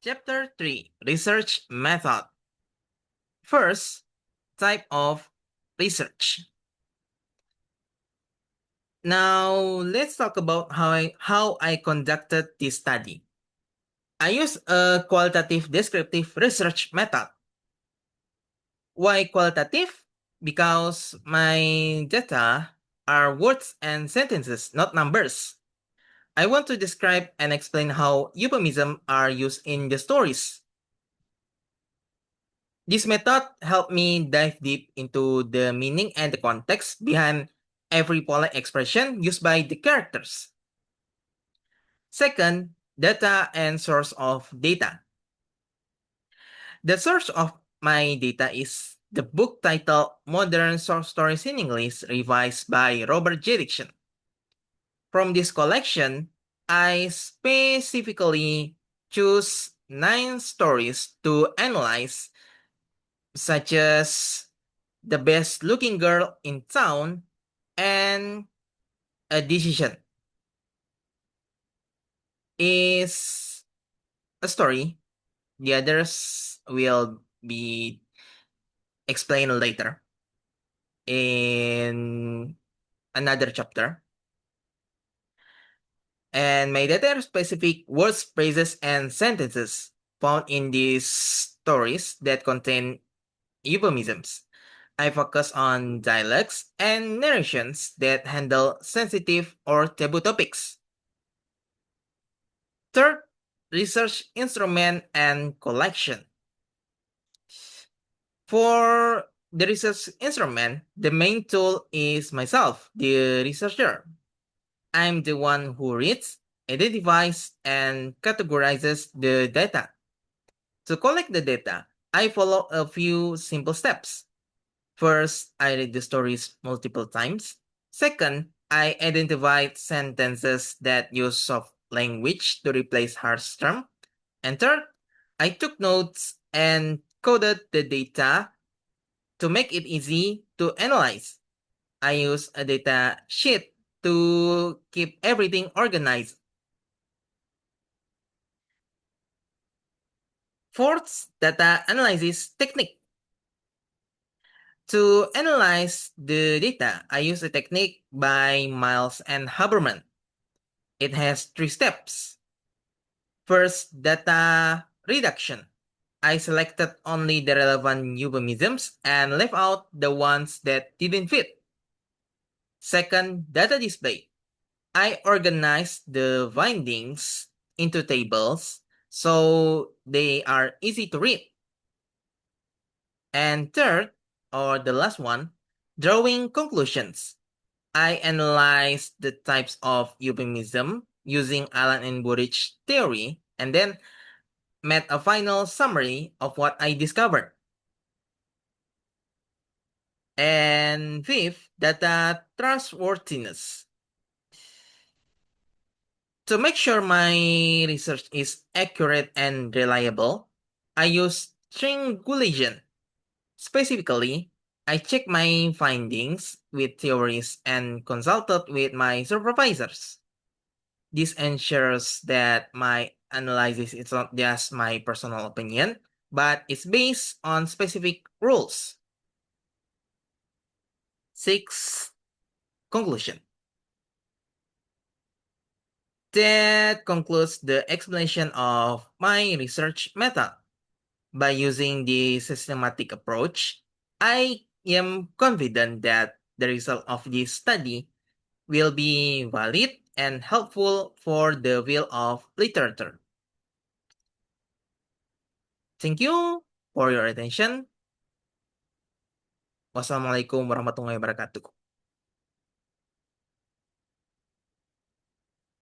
Chapter 3 Research Method. First, type of research. Now, let's talk about how I conducted this study. I used a qualitative descriptive research method. Why qualitative? Because my data are words and sentences, not numbers. I want to describe and explain how euphemisms are used in the stories. This method helped me dive deep into the meaning and the context behind every polite expression used by the characters. Second, data and source of data. The source of my data is the book titled Modern Short Stories in English, revised by Robert J. Dixson. From this collection, I specifically choose 9 stories to analyze, such as The Best Looking Girl in Town and A Decision is a story. The others will be explained later in another chapter. And my data are specific words, phrases, and sentences found in these stories that contain euphemisms. I focus on dialects and narrations that handle sensitive or taboo topics. Third, research instrument and collection. For the research instrument, the main tool is myself, the researcher. I'm the one who reads, identifies, and categorizes the data. To collect the data, I follow a few simple steps. First, I read the stories multiple times. Second, I identify sentences that use soft language to replace harsh terms. And third, I took notes and coded the data to make it easy to analyze. I use a data sheet to keep everything organized. Fourth, data analysis technique. To analyze the data, I use a technique by Miles and Haberman. It has 3 steps. First, data reduction. I selected only the relevant euphemisms and left out the ones that didn't fit. Second, data display. I organized the findings into tables so they are easy to read. And third, or the last one, drawing conclusions. I analyzed the types of euphemism using Allen and Burridge theory and then made a final summary of what I discovered. And fifth, data trustworthiness. To make sure my research is accurate and reliable, I use triangulation. Specifically, I check my findings with theories and consulted with my supervisors. This ensures that my analysis is not just my personal opinion, but it's based on specific rules. 6. Conclusion. That concludes the explanation of my research method. By using the systematic approach, I am confident that the result of this study will be valid and helpful for the field of literature. Thank you for your attention. Wassalamualaikum warahmatullahi wabarakatuh.